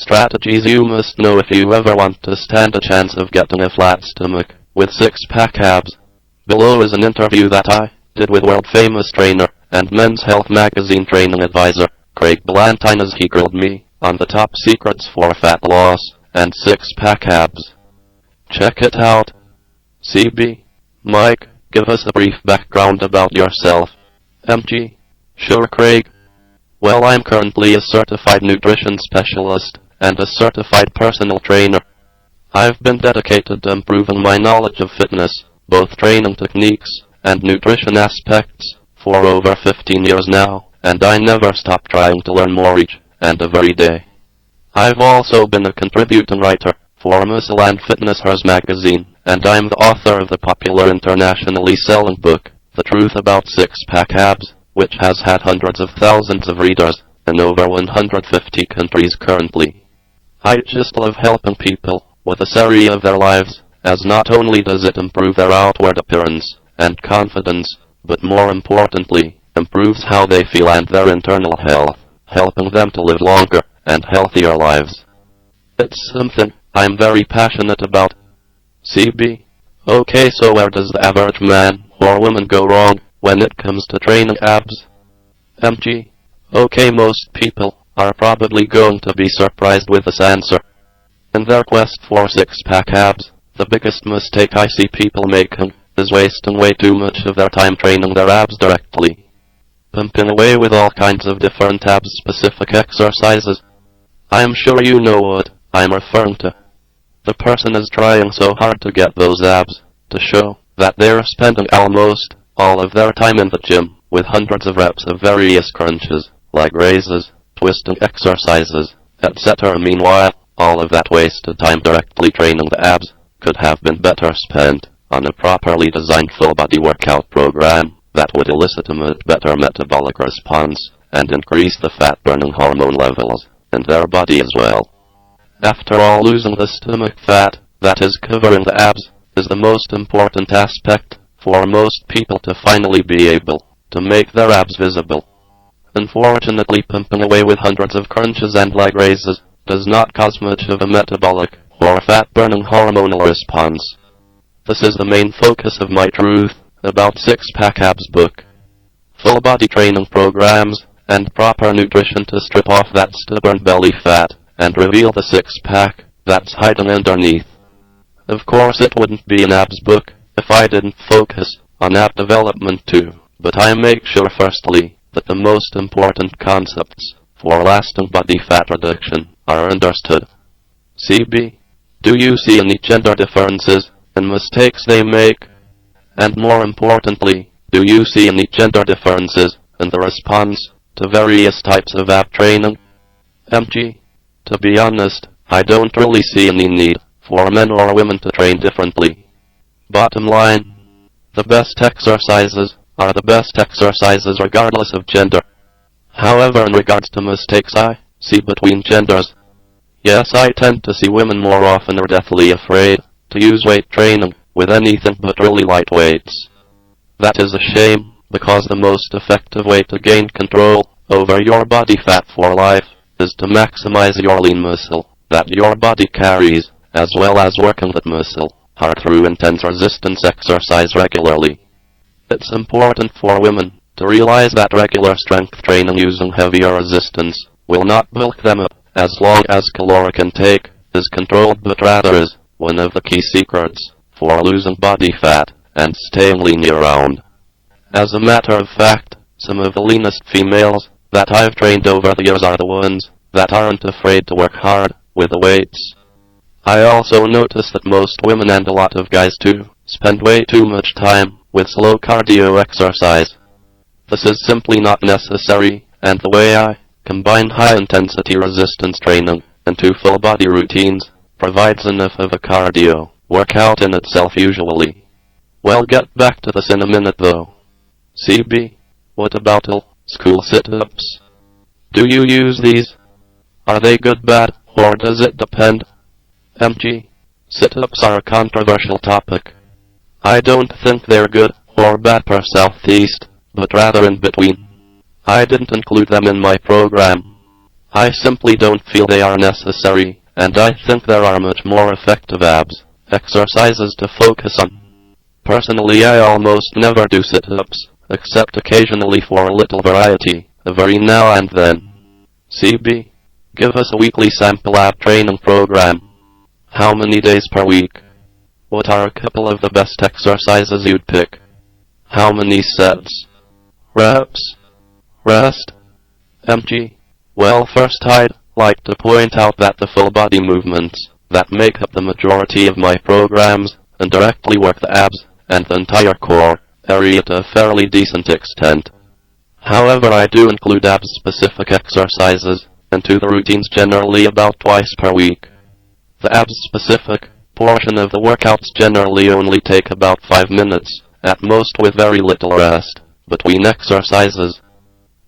Strategies you must know if you ever want to stand a chance of getting a flat stomach with six-pack abs. Below is an interview that I did with world-famous trainer and Men's Health magazine training advisor Craig Ballantyne as he grilled me on the top secrets for fat loss and six-pack abs. Check it out. CB, Mike, give us a brief background about yourself. MG, sure Craig. Well, I'm currently a certified nutrition specialist and a certified personal trainer. I've been dedicated to improving my knowledge of fitness, both training techniques and nutrition aspects, for over 15 years now, and I never stop trying to learn more each and every day. I've also been a contributing writer for Muscle and Fitness Hers magazine, and I'm the author of the popular internationally selling book, The Truth About Six-Pack Abs, which has had hundreds of thousands of readers in over 150 countries currently. I just love helping people with this area of their lives, as not only does it improve their outward appearance and confidence, but more importantly, improves how they feel and their internal health, helping them to live longer and healthier lives. It's something I'm very passionate about. CB. Okay, so where does the average man or woman go wrong when it comes to training abs? MG. Okay, most people are probably going to be surprised with this answer. In their quest for six-pack abs, the biggest mistake I see people making is wasting way too much of their time training their abs directly. Pumping away with all kinds of different abs-specific exercises. I'm sure you know what I'm referring to. The person is trying so hard to get those abs, to show that they're spending almost all of their time in the gym with hundreds of reps of various crunches, leg raises, twisting exercises, etc. Meanwhile, all of that wasted time directly training the abs could have been better spent on a properly designed full-body workout program that would elicit a much better metabolic response and increase the fat-burning hormone levels in their body as well. After all, losing the stomach fat that is covering the abs is the most important aspect for most people to finally be able to make their abs visible. Unfortunately, pumping away with hundreds of crunches and leg raises does not cause much of a metabolic or fat-burning hormonal response. This is the main focus of my Truth About Six-Pack Abs book. Full-body training programs and proper nutrition to strip off that stubborn belly fat and reveal the six-pack that's hiding underneath. Of course, it wouldn't be an abs book if I didn't focus on ab development too, but I make sure firstly that the most important concepts for lasting body fat reduction are understood. CB, do you see any gender differences in mistakes they make? And more importantly, do you see any gender differences in the response to various types of ab training? MG, to be honest, I don't really see any need for men or women to train differently. Bottom line, the best exercises are the best exercises regardless of gender. However, in regards to mistakes I see between genders, yes, I tend to see women more often are deathly afraid to use weight training with anything but really light weights. That is a shame, because the most effective way to gain control over your body fat for life is to maximize your lean muscle that your body carries, as well as working that muscle hard through intense resistance exercise regularly. It's important for women to realize that regular strength training using heavier resistance will not bulk them up as long as caloric intake is controlled, but rather is one of the key secrets for losing body fat and staying lean year-round. As a matter of fact, some of the leanest females that I've trained over the years are the ones that aren't afraid to work hard with the weights. I also notice that most women, and a lot of guys too, spend way too much time with slow cardio exercise. This is simply not necessary, and the way I combine high-intensity resistance training into full-body routines provides enough of a cardio workout in itself usually. Well, get back to this in a minute though. CB, what about school sit-ups? Do you use these? Are they good, bad, or does it depend? MG, sit-ups are a controversial topic. I don't think they're good or bad per Southeast, but rather in between. I didn't include them in my program. I simply don't feel they are necessary, and I think there are much more effective abs exercises to focus on. Personally, I almost never do sit-ups, except occasionally for a little variety, every now and then. CB, give us a weekly sample ab training program. How many days per week? What are a couple of the best exercises you'd pick? How many sets? Reps? Rest? MG? Well, first I'd like to point out that the full body movements that make up the majority of my programs and directly work the abs and the entire core area to a fairly decent extent. However, I do include abs-specific exercises into the routines generally about twice per week. The abs-specific portion of the workouts generally only take about 5 minutes, at most, with very little rest between exercises.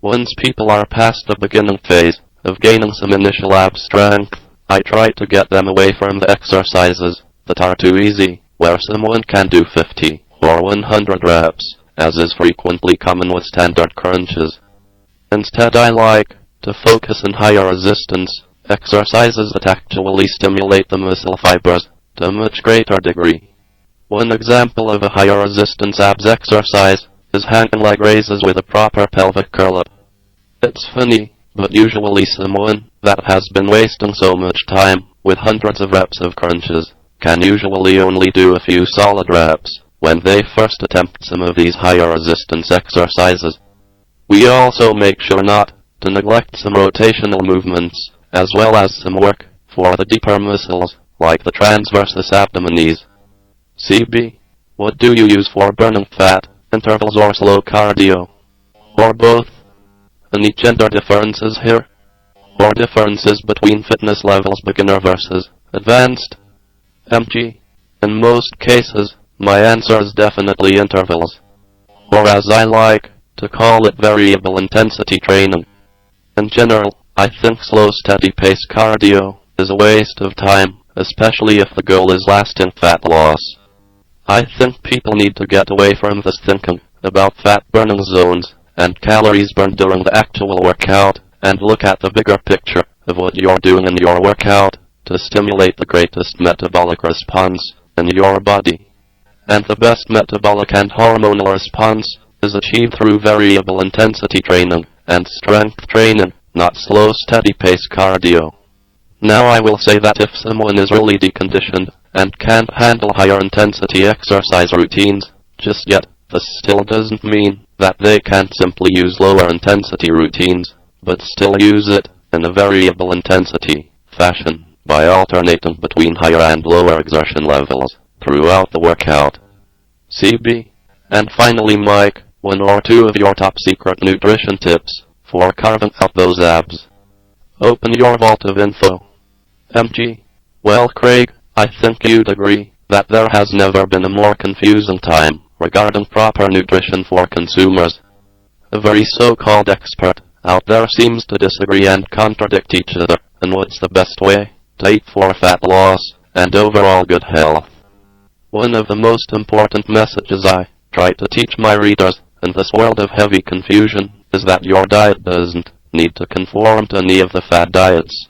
Once people are past the beginning phase of gaining some initial ab strength, I try to get them away from the exercises that are too easy, where someone can do 50 or 100 reps, as is frequently common with standard crunches. Instead, I like to focus on higher resistance exercises that actually stimulate the muscle fibers to a much greater degree. One example of a higher resistance abs exercise is hanging leg raises with a proper pelvic curl-up. It's funny, but usually someone that has been wasting so much time with hundreds of reps of crunches can usually only do a few solid reps when they first attempt some of these higher resistance exercises. We also make sure not to neglect some rotational movements, as well as some work for the deeper muscles, like the transversus abdominis. CB, what do you use for burning fat, intervals or slow cardio? Or both? Any gender differences here? Or differences between fitness levels beginner versus advanced? MG, in most cases, my answer is definitely intervals. Or as I like to call it, variable intensity training. In general, I think slow steady pace cardio is a waste of time, especially if the goal is lasting fat loss. I think people need to get away from this thinking about fat burning zones and calories burned during the actual workout, and look at the bigger picture of what you're doing in your workout to stimulate the greatest metabolic response in your body. And the best metabolic and hormonal response is achieved through variable intensity training and strength training, not slow steady pace cardio. Now, I will say that if someone is really deconditioned and can't handle higher intensity exercise routines just yet, this still doesn't mean that they can't simply use lower intensity routines, but still use it in a variable intensity fashion by alternating between higher and lower exertion levels throughout the workout. CB. And finally, Mike, one or two of your top secret nutrition tips for carving out those abs. Open your vault of info. MG. Well, Craig, I think you'd agree that there has never been a more confusing time regarding proper nutrition for consumers. Every so-called expert out there seems to disagree and contradict each other on what's the best way to eat for fat loss and overall good health. One of the most important messages I try to teach my readers in this world of heavy confusion is that your diet doesn't need to conform to any of the fad diets.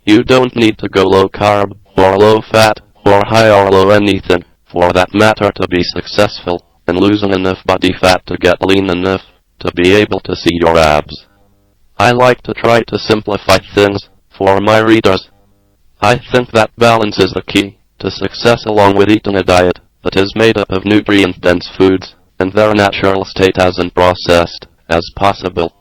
You don't need to go low carb, or low fat, or high or low anything, for that matter, to be successful in losing enough body fat to get lean enough to be able to see your abs. I like to try to simplify things for my readers. I think that balance is the key to success, along with eating a diet that is made up of nutrient-dense foods in their natural state as unprocessed as possible.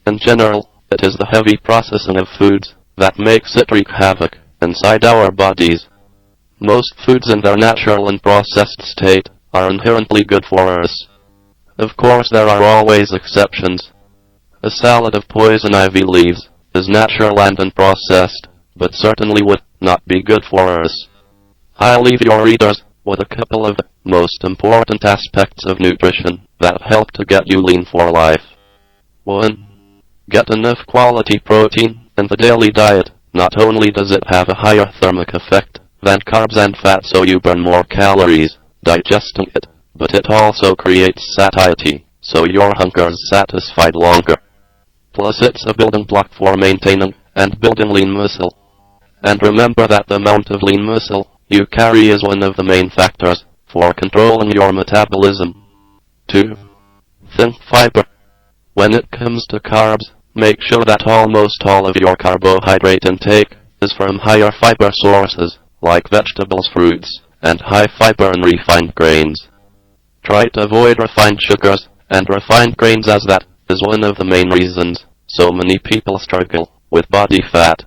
In general, it is the heavy processing of foods that makes it wreak havoc inside our bodies. Most foods in their natural and processed state are inherently good for us. Of course, there are always exceptions. A salad of poison ivy leaves is natural and unprocessed, but certainly would not be good for us. I'll leave your readers with a couple of most important aspects of nutrition that help to get you lean for life. 1. Get enough quality protein in the daily diet. Not only does it have a higher thermic effect than carbs and fat, so you burn more calories digesting it, but it also creates satiety, so your hunger is satisfied longer. Plus, it's a building block for maintaining and building lean muscle. And remember that the amount of lean muscle you carry is one of the main factors for controlling your metabolism. 2. Thin fiber. When it comes to carbs, make sure that almost all of your carbohydrate intake is from higher fiber sources, like vegetables, fruits, and high fiber and refined grains. Try to avoid refined sugars and refined grains, as that is one of the main reasons so many people struggle with body fat.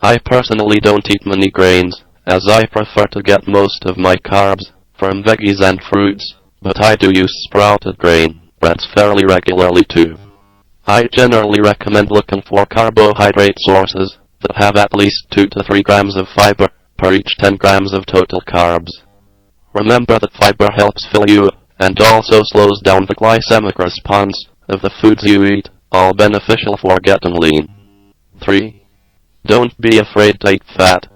I personally don't eat many grains, as I prefer to get most of my carbs from veggies and fruits, but I do use sprouted grain breads fairly regularly too. I generally recommend looking for carbohydrate sources that have at least 2 to 3 grams of fiber per each 10 grams of total carbs. Remember that fiber helps fill you up and also slows down the glycemic response of the foods you eat, all beneficial for getting lean. 3. Don't be afraid to eat fat.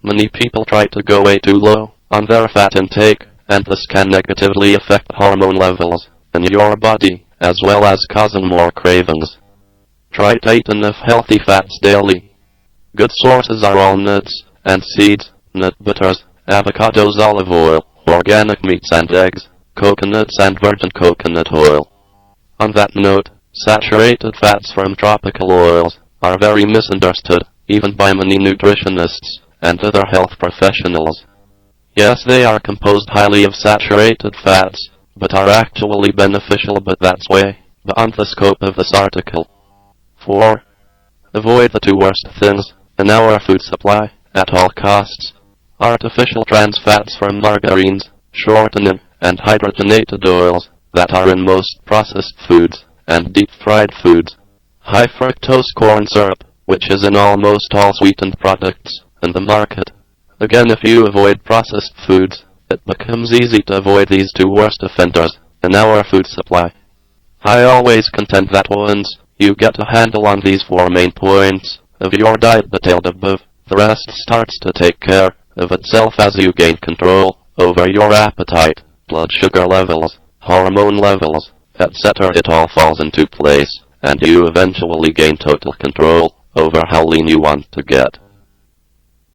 Many people try to go way too low on their fat intake, and this can negatively affect hormone levels in your body, as well as causing more cravings. Try to eat enough healthy fats daily. Good sources are walnuts and seeds, nut butters, avocados, olive oil, organic meats and eggs, coconuts and virgin coconut oil. On that note, saturated fats from tropical oils are very misunderstood, even by many nutritionists and other health professionals. Yes, they are composed highly of saturated fats, but are actually beneficial, but that's way beyond the scope of this article. 4. Avoid the 2 worst things in our food supply at all costs: artificial trans fats from margarines, shortening, and hydrogenated oils that are in most processed foods and deep-fried foods, high fructose corn syrup, which is in almost all sweetened products in the market. Again, if you avoid processed foods, it becomes easy to avoid these 2 worst offenders in our food supply. I always contend that once you get a handle on these 4 main points of your diet detailed above, the rest starts to take care of itself as you gain control over your appetite, blood sugar levels, hormone levels, etc. It all falls into place, and you eventually gain total control over how lean you want to get.